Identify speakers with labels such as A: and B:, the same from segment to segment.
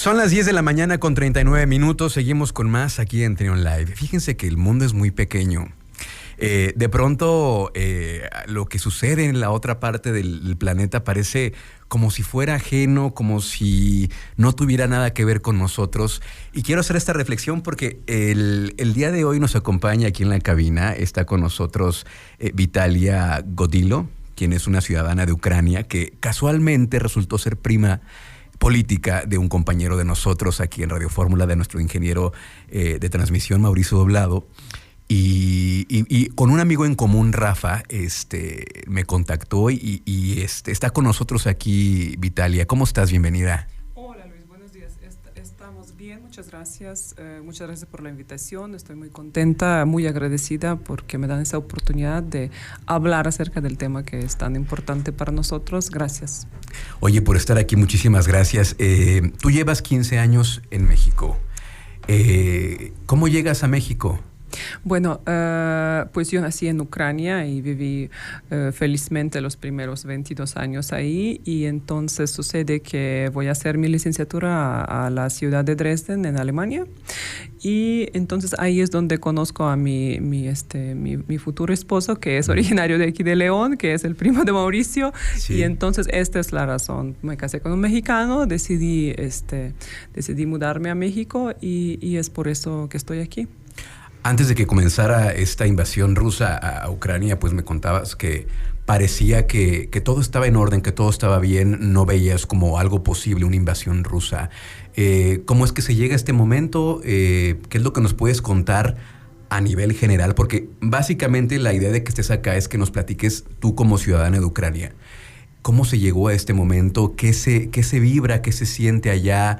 A: Son las 10 de la mañana con 39 minutos. Seguimos con más aquí en Trion Live. Fíjense que el mundo es muy pequeño. De pronto, lo que sucede en la otra parte del planeta parece como si fuera ajeno, como si no tuviera nada que ver con nosotros. Y quiero hacer esta reflexión porque el día de hoy nos acompaña aquí en la cabina, está con nosotros Vitalia Godilo, quien es una ciudadana de Ucrania que casualmente resultó ser prima política de un compañero de nosotros aquí en Radio Fórmula, de nuestro ingeniero de transmisión, Mauricio Doblado. Y con un amigo en común, Rafa, me contactó y está con nosotros aquí, Vitalia. ¿Cómo estás? Bienvenida.
B: Hola Luis, buenos días. Estamos bien, muchas gracias. Muchas gracias por la invitación. Estoy muy contenta, muy agradecida porque me dan esa oportunidad de hablar acerca del tema que es tan importante para nosotros. Gracias.
A: Oye, por estar aquí, muchísimas gracias. Tú llevas 15 años en México. ¿Cómo llegas a México?
B: Bueno, pues yo nací en Ucrania y viví felizmente los primeros 22 años ahí, y entonces sucede que voy a hacer mi licenciatura a la ciudad de Dresden, en Alemania, y entonces ahí es donde conozco a mi futuro esposo, que es originario de aquí de León, que es el primo de Mauricio. Sí. Y entonces esta es la razón. Me casé con un mexicano, decidí mudarme a México y es por eso que estoy aquí.
A: Antes de que comenzara esta invasión rusa a Ucrania, pues me contabas que parecía que todo estaba en orden, que todo estaba bien, no veías como algo posible una invasión rusa. ¿Cómo es que se llega a este momento? ¿Qué es lo que nos puedes contar a nivel general? Porque básicamente la idea de que estés acá es que nos platiques tú como ciudadana de Ucrania. ¿Cómo se llegó a este momento? ¿Qué se vibra? ¿Qué se siente allá?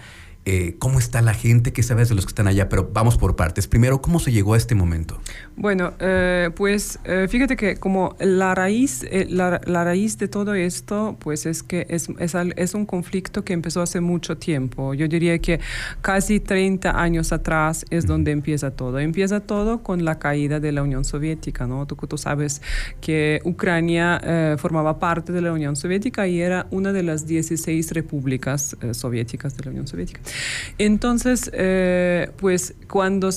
A: ¿Cómo está la gente? ¿Qué sabes de los que están allá? Pero vamos por partes. Primero, ¿cómo se llegó a este momento?
B: Bueno, fíjate que como la raíz de todo esto, pues es que es un conflicto que empezó hace mucho tiempo. Yo diría que casi 30 años atrás es donde empieza todo. Empieza todo con la caída de la Unión Soviética, ¿no? Tú sabes que Ucrania formaba parte de la Unión Soviética y era una de las 16 repúblicas soviéticas de la Unión Soviética. Entonces, pues cuando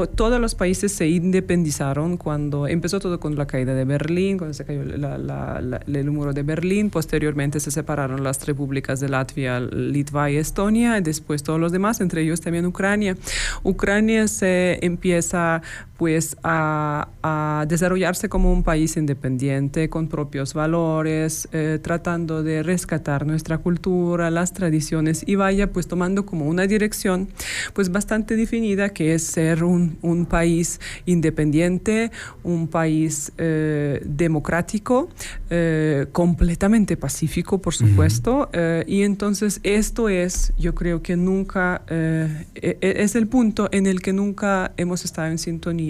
B: todos los países se independizaron, cuando empezó todo con la caída de Berlín, cuando se cayó el muro de Berlín, posteriormente se separaron las repúblicas de Latvia, Litva y Estonia, y después todos los demás, entre ellos también Ucrania. Ucrania se empieza pues a desarrollarse como un país independiente, con propios valores, tratando de rescatar nuestra cultura, las tradiciones, y vaya pues tomando como una dirección pues bastante definida, que es ser un país independiente, un país democrático, completamente pacífico, por supuesto. Y entonces esto es, yo creo que nunca, es el punto en el que nunca hemos estado en sintonía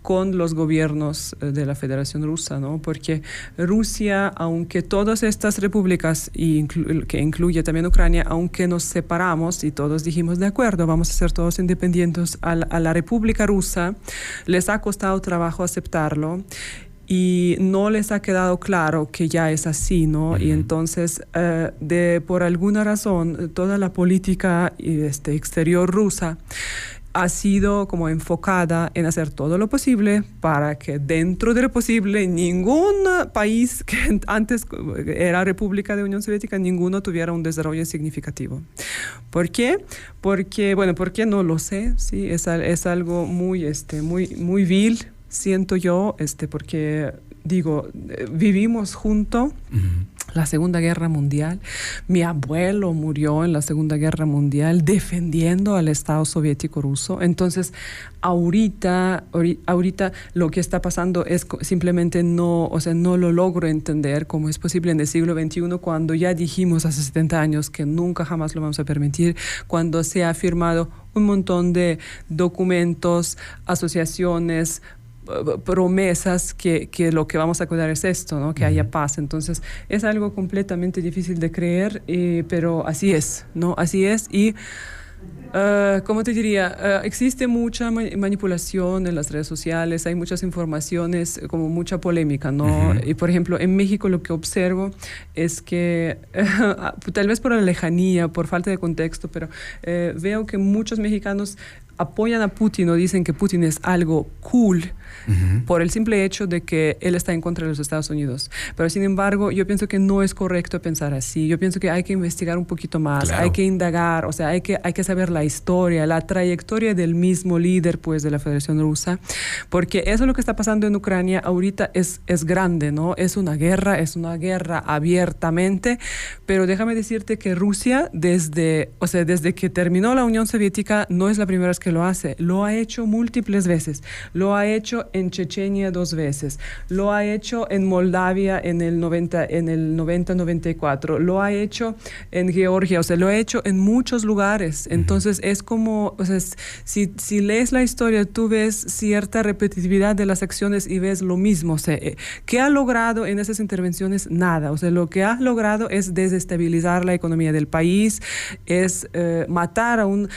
B: con los gobiernos de la Federación Rusa, ¿no? Porque Rusia, aunque todas estas repúblicas, que incluye también Ucrania, aunque nos separamos y todos dijimos, de acuerdo, vamos a ser todos independientes, a la República Rusa les ha costado trabajo aceptarlo. Y no les ha quedado claro que ya es así, ¿no? Y entonces, por alguna razón, toda la política exterior rusa ha sido como enfocada en hacer todo lo posible para que dentro de lo posible ningún país que antes era República de Unión Soviética, ninguno tuviera un desarrollo significativo. ¿Por qué? Porque, bueno, ¿por qué? No lo sé, ¿sí? Es algo muy vil, siento yo, porque digo, vivimos juntos la Segunda Guerra Mundial. Mi abuelo murió en la Segunda Guerra Mundial defendiendo al Estado soviético ruso. Entonces, ahorita lo que está pasando es simplemente no lo logro entender cómo es posible en el siglo XXI, cuando ya dijimos hace 70 años que nunca jamás lo vamos a permitir, cuando se ha firmado un montón de documentos, asociaciones, promesas que lo que vamos a cuidar es esto, ¿no? Que haya paz. Entonces es algo completamente difícil de creer, pero así es, ¿no? Así es. Y ¿Cómo te diría? Existe mucha manipulación en las redes sociales, hay muchas informaciones, como mucha polémica, ¿no? Y por ejemplo, en México lo que observo es que, tal vez por la lejanía, por falta de contexto, pero veo que muchos mexicanos apoyan a Putin o dicen que Putin es algo cool por el simple hecho de que él está en contra de los Estados Unidos. Pero sin embargo, yo pienso que no es correcto pensar así. Yo pienso que hay que investigar un poquito más,
A: claro,
B: hay que indagar, o sea, hay que saber la historia, la trayectoria del mismo líder, pues, de la Federación Rusa, porque eso es lo que está pasando en Ucrania ahorita es grande, ¿no? Es una guerra abiertamente, pero déjame decirte que Rusia, desde que terminó la Unión Soviética, no es la primera vez que lo hace. Lo ha hecho múltiples veces. Lo ha hecho en Chechenia 2 veces. Lo ha hecho en Moldavia en el 90-94. Lo ha hecho en Georgia. O sea, lo ha hecho en muchos lugares. Entonces, es como, o sea, si lees la historia, tú ves cierta repetitividad de las acciones y ves lo mismo. O sea, ¿qué ha logrado en esas intervenciones? Nada. O sea, lo que ha logrado es desestabilizar la economía del país, es matar a un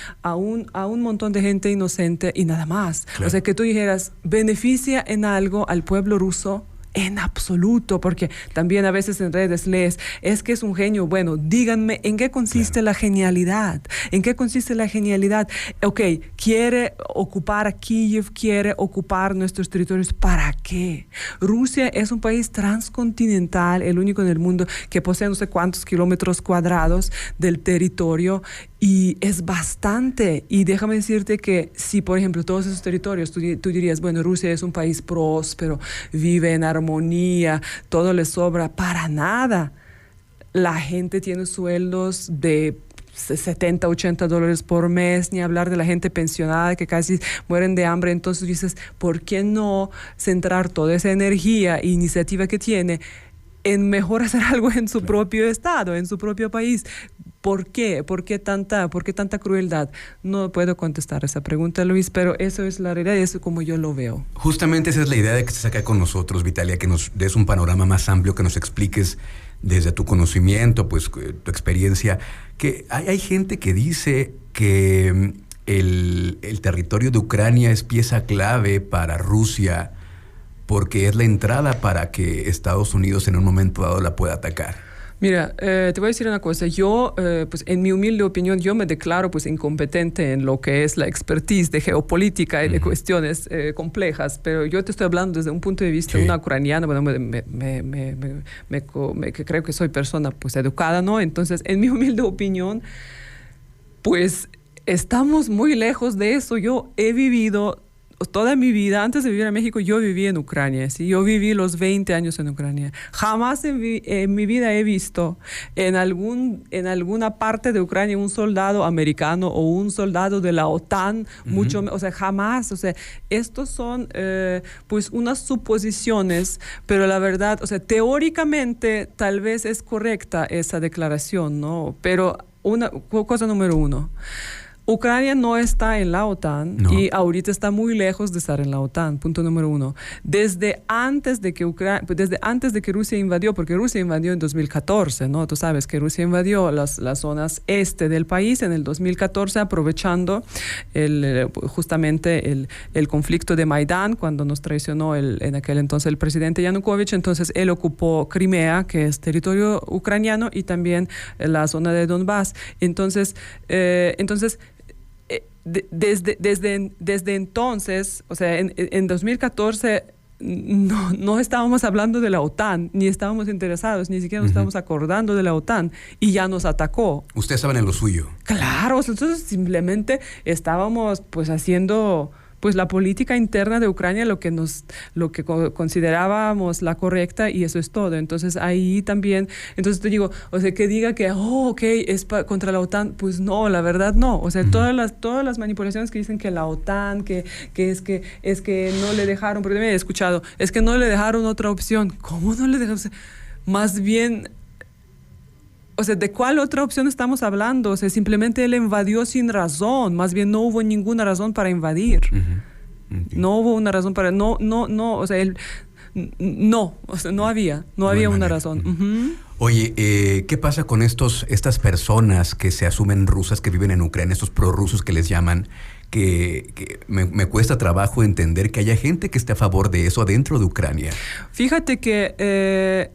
B: montón de gente inocente y nada más. Claro. O sea, que tú dijeras, beneficia en algo al pueblo ruso. En absoluto, porque también a veces en redes lees, es que es un genio. Bueno, díganme, ¿en qué consiste la genialidad? ¿En qué consiste la genialidad? Ok, quiere ocupar a Kiev, quiere ocupar nuestros territorios. ¿Para qué? Rusia es un país transcontinental, el único en el mundo que posee no sé cuántos kilómetros cuadrados del territorio, y es bastante. Y déjame decirte que si, por ejemplo, todos esos territorios, tú dirías, bueno, Rusia es un país próspero, vive en armonía, todo le sobra. Para nada. La gente tiene sueldos de $70, $80 por mes, ni hablar de la gente pensionada que casi mueren de hambre. Entonces dices, ¿por qué no centrar toda esa energía e iniciativa que tiene en mejor hacer algo en su propio estado, en su propio país? ¿Por qué? ¿Por qué tanta crueldad? No puedo contestar esa pregunta, Luis, pero eso es la realidad y eso es como yo lo veo.
A: Justamente esa es la idea de que estés acá con nosotros, Vitalia, que nos des un panorama más amplio, que nos expliques desde tu conocimiento, pues tu experiencia, que hay gente que dice que el territorio de Ucrania es pieza clave para Rusia porque es la entrada para que Estados Unidos en un momento dado la pueda atacar.
B: Mira, te voy a decir una cosa. Yo, pues en mi humilde opinión, yo me declaro pues incompetente en lo que es la expertise de geopolítica y de cuestiones complejas, pero yo te estoy hablando desde un punto de vista de una ucraniana, bueno, que creo que soy persona pues educada, ¿no? Entonces, en mi humilde opinión, pues estamos muy lejos de eso. Yo he vivido toda mi vida, antes de vivir en México, yo viví en Ucrania, ¿sí? Yo viví los 20 años en Ucrania. Jamás en mi vida he visto en alguna parte de Ucrania un soldado americano o un soldado de la OTAN, o sea, jamás. O sea, estos son pues unas suposiciones, pero la verdad, o sea, teóricamente tal vez es correcta esa declaración, ¿no? Pero cosa número 1. Ucrania no está en la OTAN y ahorita está muy lejos de estar en la OTAN, punto número 1. Desde antes de que Rusia invadió, porque Rusia invadió en 2014, ¿no? Tú sabes que Rusia invadió las zonas este del país en el 2014, aprovechando justamente el conflicto de Maidán, cuando nos traicionó en aquel entonces el presidente Yanukovych. Entonces él ocupó Crimea, que es territorio ucraniano, y también la zona de Donbass. Entonces desde entonces, o sea, en 2014 no estábamos hablando de la OTAN, ni estábamos interesados, ni siquiera nos estábamos acordando de la OTAN, y ya nos atacó.
A: Ustedes estaban en lo suyo.
B: Claro, nosotros simplemente estábamos pues haciendo pues la política interna de Ucrania, lo que considerábamos la correcta, y eso es todo. Entonces ahí también, entonces te digo, o sea, que diga que, es contra la OTAN, pues no, la verdad no. O sea, todas las manipulaciones que dicen que la OTAN, que es que no le dejaron, porque también he escuchado, es que no le dejaron otra opción. ¿Cómo no le dejaron? O sea, más bien, o sea, ¿de cuál otra opción estamos hablando? O sea, simplemente él invadió sin razón. Más bien no hubo ninguna razón para invadir. No hubo una razón para... No, o sea, no, o sea, no había una razón. Uh-huh.
A: Oye, ¿qué pasa con estas personas que se asumen rusas, que viven en Ucrania, estos prorrusos que les llaman? Que me cuesta trabajo entender que haya gente que esté a favor de eso dentro de Ucrania.
B: Fíjate que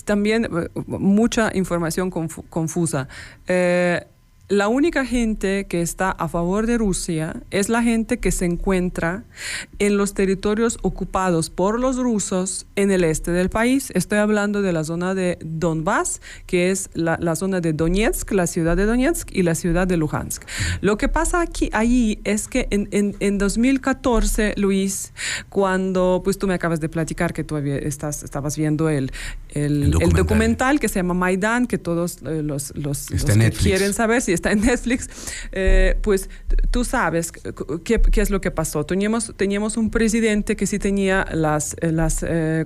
B: también mucha información confusa. La única gente que está a favor de Rusia es la gente que se encuentra en los territorios ocupados por los rusos en el este del país. Estoy hablando de la zona de Donbass, que es la zona de Donetsk, la ciudad de Donetsk y la ciudad de Luhansk. Lo que pasa allí es que en 2014, Luis, cuando pues tú me acabas de platicar que tú estabas viendo el documental que se llama Maidán, que todos los que quieren saber si está en Netflix, pues tú sabes qué es lo que pasó. Teníamos un presidente que sí tenía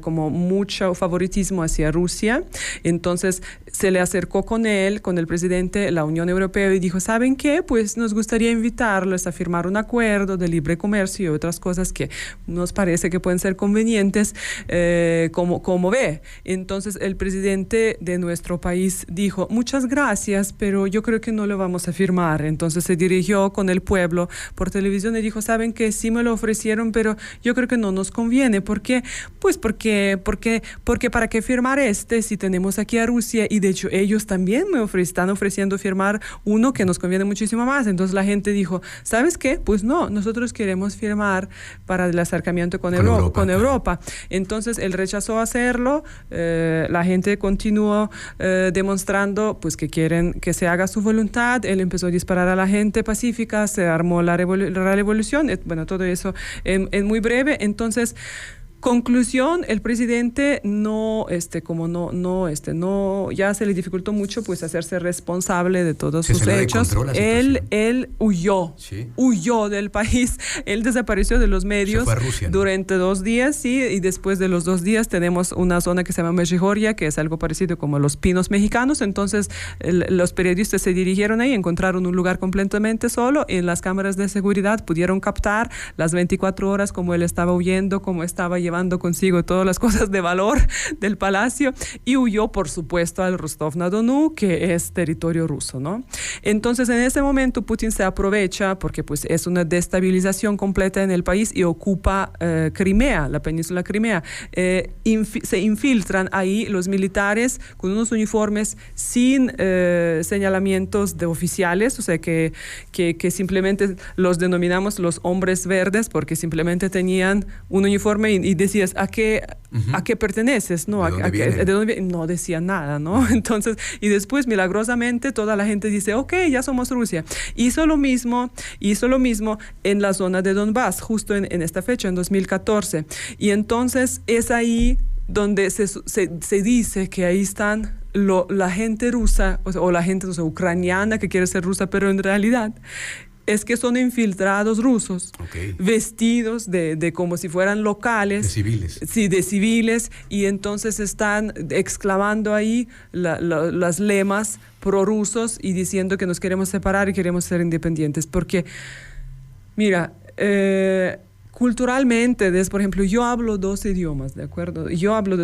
B: como mucho favoritismo hacia Rusia, entonces se le acercó con el presidente la Unión Europea y dijo, ¿saben qué? Pues nos gustaría invitarlos a firmar un acuerdo de libre comercio y otras cosas que nos parece que pueden ser convenientes, como ve. Entonces el presidente de nuestro país dijo, muchas gracias, pero yo creo que no lo vamos a firmar. Entonces se dirigió con el pueblo por televisión y dijo, ¿saben qué? Sí me lo ofrecieron, pero yo creo que no nos conviene. ¿Por qué? Pues porque ¿para qué firmar si tenemos aquí a Rusia? Y de hecho ellos también están ofreciendo firmar uno que nos conviene muchísimo más. Entonces la gente dijo, ¿sabes qué? Pues no, nosotros queremos firmar para el acercamiento con Europa. Entonces él rechazó hacerlo. La gente continuó demostrando pues que quieren que se haga su voluntad. Él empezó a disparar a la gente pacífica, se armó la revolución. Bueno, todo eso en muy breve. Entonces, conclusión, el presidente ya se le dificultó mucho pues hacerse responsable de todos sus hechos. Él huyó, ¿sí? Huyó del país, él desapareció de los medios.
A: Se fue a Rusia, ¿no?
B: Durante 2 días, sí, y después de los 2 días tenemos una zona que se llama Medjugorje, que es algo parecido como los Pinos mexicanos. Entonces los periodistas se dirigieron ahí, encontraron un lugar completamente solo, y en las cámaras de seguridad pudieron captar las 24 horas como él estaba huyendo, como estaba llevando consigo todas las cosas de valor del palacio, y huyó, por supuesto, al Rostov-na-Donu, que es territorio ruso, ¿no? Entonces, en ese momento, Putin se aprovecha porque pues, es una destabilización completa en el país y ocupa Crimea, la península Crimea. Se infiltran ahí los militares con unos uniformes sin señalamientos de oficiales, o sea, que simplemente los denominamos los hombres verdes porque simplemente tenían un uniforme y decías, ¿a qué perteneces? ¿No? ¿De dónde no decían nada, ¿no? Entonces, y después, milagrosamente, toda la gente dice, ok, ya somos Rusia. Hizo lo mismo en la zona de Donbass, justo en esta fecha, en 2014. Y entonces es ahí donde se dice que ahí están la gente rusa, o la gente ucraniana que quiere ser rusa, pero en realidad es que son infiltrados rusos, okay, vestidos de como si fueran locales.
A: De civiles.
B: Sí, de civiles, y entonces están exclamando ahí las lemas prorrusos y diciendo que nos queremos separar y queremos ser independientes. Porque, mira, culturalmente, por ejemplo, yo hablo 2 idiomas, ¿de acuerdo? Yo hablo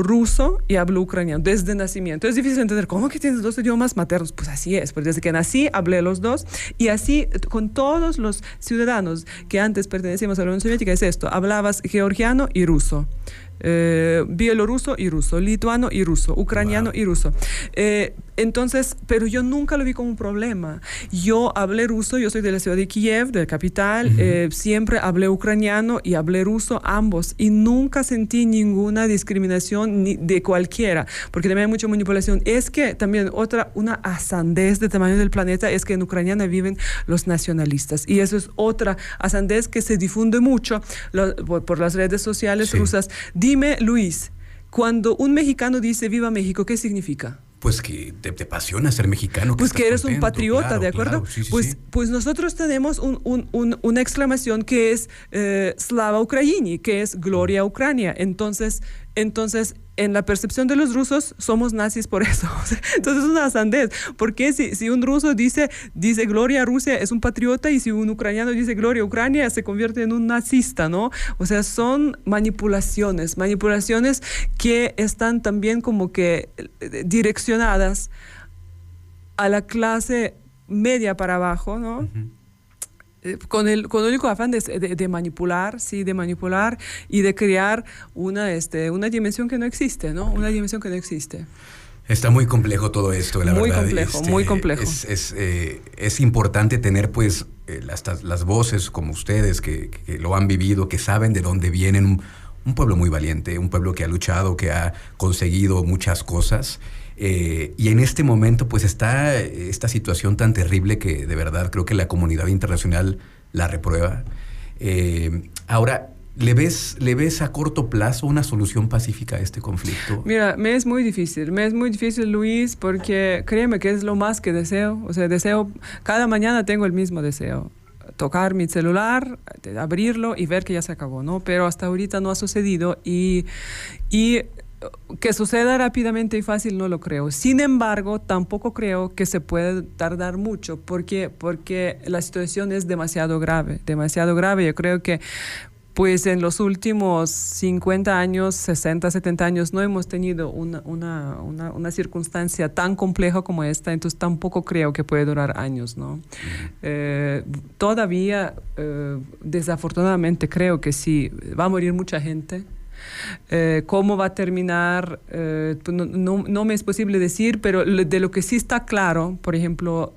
B: ruso y hablo ucraniano desde nacimiento. Es difícil entender, ¿cómo que tienes 2 idiomas maternos? Pues así es, porque desde que nací hablé los 2, y así con todos los ciudadanos que antes pertenecíamos a la Unión Soviética es esto: hablabas georgiano y ruso, bielorruso y ruso, lituano y ruso, ucraniano, wow, y ruso. Entonces, pero yo nunca lo vi como un problema. Yo hablé ruso, yo soy de la ciudad de Kiev, de la capital, siempre hablé ucraniano y hablé ruso, ambos, y nunca sentí ninguna discriminación de cualquiera, porque también hay mucha manipulación. Es que también una asandez de tamaño del planeta es que en Ucrania viven los nacionalistas, y eso es otra asandez que se difunde mucho por las redes sociales, sí, rusas. Dime, Luis, cuando un mexicano dice Viva México, ¿qué significa?
A: Pues que te apasiona ser mexicano.
B: Pues que eres contento, un patriota,
A: claro,
B: ¿de acuerdo?
A: Claro, sí,
B: pues nosotros tenemos una exclamación que es Slava Ukraini, que es Gloria a Ucrania. Entonces, Entonces, en la percepción de los rusos, somos nazis por eso. Entonces es una sandez. Porque si un ruso dice gloria a Rusia, es un patriota, y si un ucraniano dice gloria a Ucrania, se convierte en un nazista, ¿no? O sea, son manipulaciones que están también como que direccionadas a la clase media para abajo, ¿no? Uh-huh. Con el único afán de manipular, sí, de manipular y de crear una dimensión que no existe, ¿no? Una dimensión que no existe.
A: Está muy complejo todo esto, la
B: muy
A: verdad.
B: Complejo, muy complejo.
A: Es importante tener, pues, las voces como ustedes que lo han vivido, que saben de dónde vienen. Un pueblo muy valiente, un pueblo que ha luchado, que ha conseguido muchas cosas. Y en este momento pues está esta situación tan terrible que de verdad creo que la comunidad internacional la reprueba. Ahora, ¿le ves a corto plazo una solución pacífica a este conflicto?
B: Mira, me es muy difícil, Luis, porque créeme que es lo más que deseo. O sea, cada mañana tengo el mismo deseo. Tocar mi celular, abrirlo y ver que ya se acabó, ¿no? Pero hasta ahorita no ha sucedido y que suceda rápidamente y fácil no lo creo. Sin embargo, tampoco creo que se puede tardar mucho porque la situación es demasiado grave. Yo creo que pues en los últimos 50 años, 60, 70 años no hemos tenido una circunstancia tan compleja como esta, entonces tampoco creo que puede durar años, ¿no? Todavía, desafortunadamente, creo que sí, va a morir mucha gente. ¿Cómo va a terminar? No me es posible decir, pero de lo que sí está claro, por ejemplo,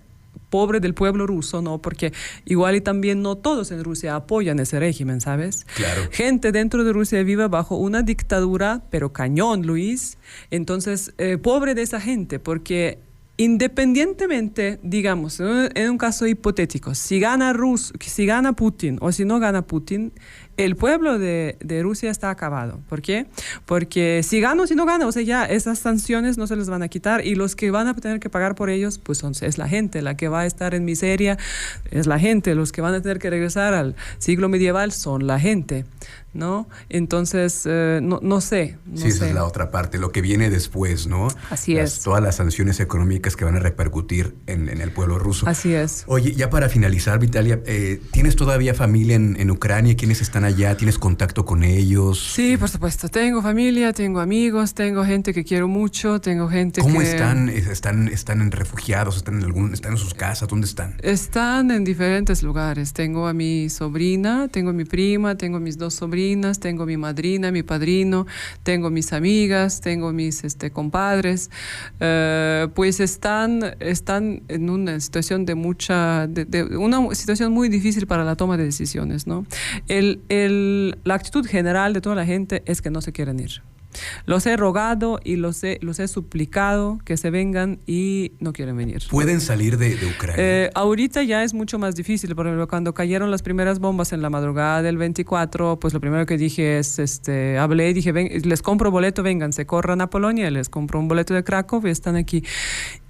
B: pobre del pueblo ruso, ¿no? Porque igual y también no todos en Rusia apoyan ese régimen, ¿sabes?
A: Claro.
B: Gente dentro de Rusia vive bajo una dictadura, pero cañón, Luis. Entonces, pobre de esa gente, porque independientemente, digamos, en un caso hipotético, si gana Putin o si no gana Putin, el pueblo de Rusia está acabado. ¿Por qué? Porque si gana o si no gana, o sea, ya esas sanciones no se les van a quitar y los que van a tener que pagar por ellos, pues es la gente, la que va a estar en miseria, es la gente, los que van a tener que regresar al siglo medieval son la gente, ¿no? Entonces, no sé.
A: Sí, esa es la otra parte, lo que viene después, ¿no?
B: Así es.
A: Todas las sanciones económicas que van a repercutir en el pueblo ruso.
B: Así es.
A: Oye, ya para finalizar, Vitalia, ¿tienes todavía familia en Ucrania? ¿Quiénes están allá? ¿Tienes contacto con ellos?
B: Sí, por supuesto. Tengo familia, tengo amigos, tengo gente que quiero mucho, tengo gente
A: ¿Cómo
B: que...
A: están? ¿Están refugiados? ¿Están en sus casas? ¿Dónde están?
B: Están en diferentes lugares. Tengo a mi sobrina, tengo a mi prima, tengo mis dos sobrinas, tengo mi madrina, mi padrino, tengo mis amigas, tengo mis compadres. Pues están en una situación una situación muy difícil para la toma de decisiones, ¿no? La actitud general de toda la gente es que no se quieren ir. Los he rogado y los he suplicado que se vengan y no quieren venir.
A: ¿Pueden salir de Ucrania?
B: Ahorita ya es mucho más difícil. Por ejemplo, cuando cayeron las primeras bombas en la madrugada del 24, pues lo primero que dije es, hablé y dije, les compro boleto, vénganse, corran a Polonia, les compro un boleto de Krakow y están aquí.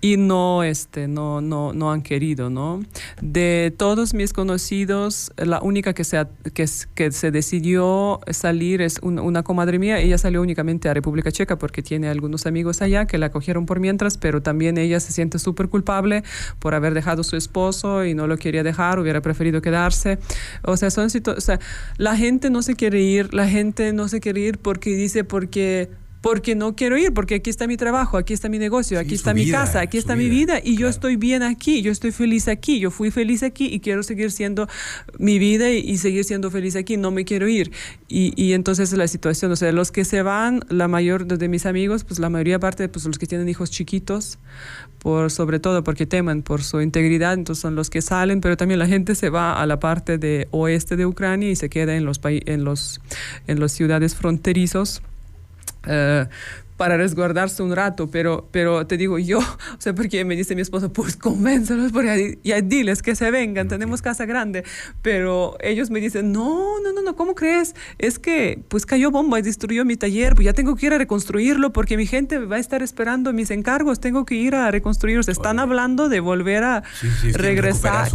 B: Y no han querido, ¿no? De todos mis conocidos, la única que se decidió salir es una comadre mía. Ella salió únicamente a República Checa porque tiene algunos amigos allá que la acogieron por mientras, pero también ella se siente súper culpable por haber dejado a su esposo y no lo quería dejar, hubiera preferido quedarse. O sea, la gente no se quiere ir, porque no quiero ir, porque aquí está mi trabajo, aquí está mi negocio, aquí está mi casa, aquí está mi vida y yo estoy bien aquí, yo estoy feliz aquí, yo fui feliz aquí y quiero seguir siendo mi vida y seguir siendo feliz aquí, no me quiero ir. Y entonces la situación, o sea, los que se van, la mayor de mis amigos, pues la mayoría parte, pues los que tienen hijos chiquitos, sobre todo porque temen por su integridad, entonces son los que salen, pero también la gente se va a la parte de oeste de Ucrania y se queda en los ciudades fronterizos. para resguardarse un rato, pero te digo yo, o sea, porque me dice mi esposo, pues convéncelos, porque ya diles que se vengan, tenemos casa grande, pero ellos me dicen, no, ¿cómo crees? Es que pues cayó bomba y destruyó mi taller, pues ya tengo que ir a reconstruirlo porque mi gente va a estar esperando mis encargos, tengo que ir a reconstruirlo. Se están hablando de volver a regresar.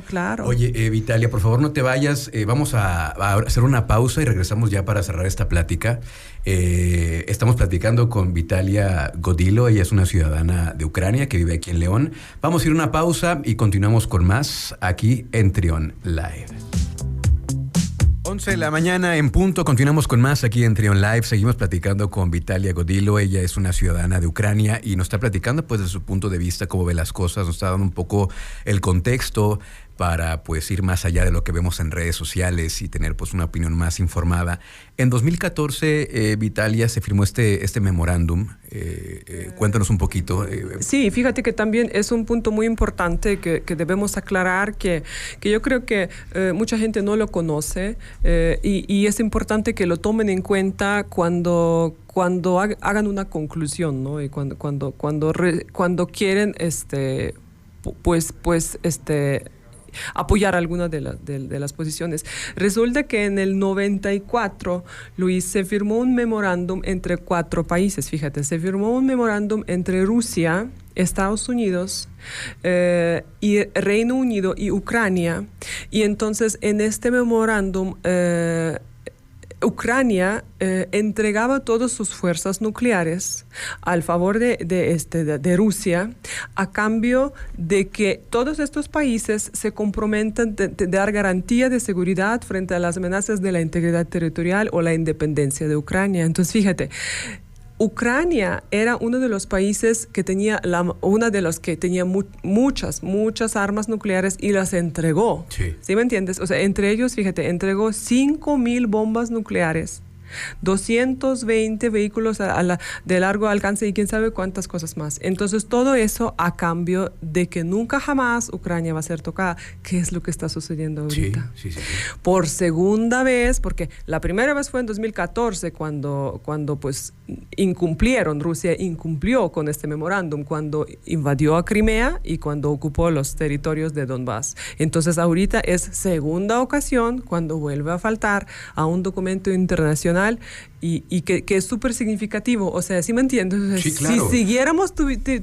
B: Claro.
A: Oye, Vitalia, por favor no te vayas, vamos a hacer una pausa y regresamos ya para cerrar esta plática. Estamos platicando con Vitalia Godilo, ella es una ciudadana de Ucrania que vive aquí en León. Vamos a ir a una pausa y continuamos con más aquí en Trion Live. 11 de la mañana en punto, continuamos con más aquí en Trion Live, seguimos platicando con Vitalia Godilo, ella es una ciudadana de Ucrania y nos está platicando pues de su punto de vista, cómo ve las cosas, nos está dando un poco el contexto para pues ir más allá de lo que vemos en redes sociales y tener pues una opinión más informada. En 2014, Vitalia, se firmó este memorándum. Cuéntanos un poquito.
B: Sí, fíjate que también es un punto muy importante que debemos aclarar, que yo creo que mucha gente no lo conoce y es importante que lo tomen en cuenta cuando hagan una conclusión, ¿no? Y cuando quieren apoyar alguna de las posiciones. Resulta que en el 94, Luis, se firmó un memorándum entre 4 países. Fíjate, se firmó un memorándum entre Rusia, Estados Unidos, y Reino Unido y Ucrania. Y entonces en este memorándum Ucrania entregaba todas sus fuerzas nucleares al favor de Rusia, a cambio de que todos estos países se comprometan de dar garantía de seguridad frente a las amenazas de la integridad territorial o la independencia de Ucrania. Entonces, fíjate, Ucrania era uno de los países que tenía muchas armas nucleares y las entregó. ¿Sí me entiendes? O sea, entre ellos, fíjate, entregó 5,000 bombas nucleares, 220 vehículos de largo alcance y quién sabe cuántas cosas más. Entonces, todo eso a cambio de que nunca jamás Ucrania va a ser tocada. ¿Qué es lo que está sucediendo ahorita?
A: Sí.
B: Por segunda vez, porque la primera vez fue en 2014 cuando pues Rusia incumplió con este memorándum, cuando invadió a Crimea y cuando ocupó los territorios de Donbass. Entonces, ahorita es segunda ocasión cuando vuelve a faltar a un documento internacional y que es súper significativo. O sea, ¿sí me entiendes? O sea,
A: sí, claro.
B: Si siguiéramos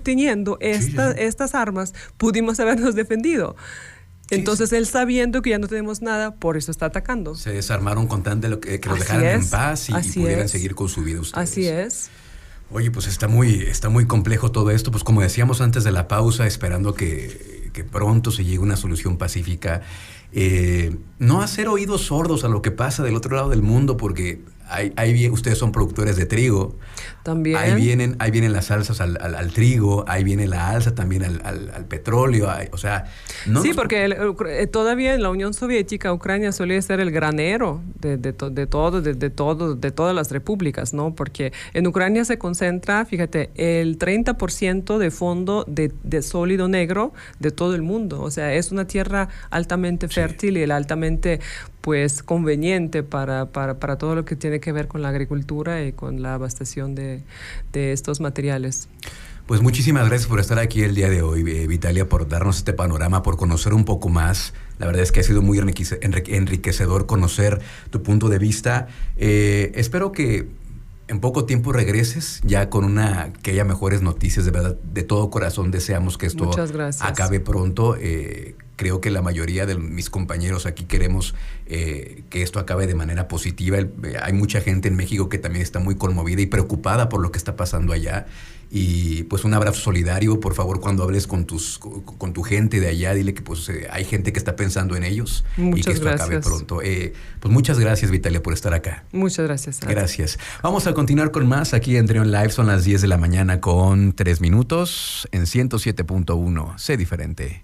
B: teniendo estas armas, pudimos habernos defendido. Entonces, él sabiendo que ya no tenemos nada, por eso está atacando.
A: Se desarmaron con tan de lo que los dejaran en paz y pudieran seguir con su vida ustedes.
B: Así es.
A: Oye, pues está muy complejo todo esto. Pues como decíamos antes de la pausa, esperando que pronto se llegue a una solución pacífica. No hacer oídos sordos a lo que pasa del otro lado del mundo, porque ustedes son productores de trigo.
B: También.
A: Ahí vienen las alzas al trigo, ahí viene la alza también al petróleo. Sí,
B: porque todavía en la Unión Soviética, Ucrania solía ser el granero de todas las repúblicas, ¿no? Porque en Ucrania se concentra, fíjate, el 30% de fondo de sólido negro de todo el mundo. O sea, es una tierra altamente fértil y altamente pues conveniente para todo lo que tiene que ver con la agricultura y con la abastación de estos materiales.
A: Pues muchísimas gracias por estar aquí el día de hoy, Vitalia, por darnos este panorama, por conocer un poco más. La verdad es que ha sido muy enriquecedor conocer tu punto de vista. Espero que en poco tiempo regreses ya que haya mejores noticias. De verdad, de todo corazón deseamos que esto acabe pronto. Creo que la mayoría de mis compañeros aquí queremos que esto acabe de manera positiva. Hay mucha gente en México que también está muy conmovida y preocupada por lo que está pasando allá. Y pues un abrazo solidario. Por favor, cuando hables con tu gente de allá, dile que pues hay gente que está pensando en ellos. Y que esto acabe pronto. Pues muchas gracias, Vitalia, por estar acá.
B: Muchas gracias.
A: Gracias. Vamos a continuar con más aquí en Trion Live. Son las 10 de la mañana con 3 minutos en 107.1. Sé diferente.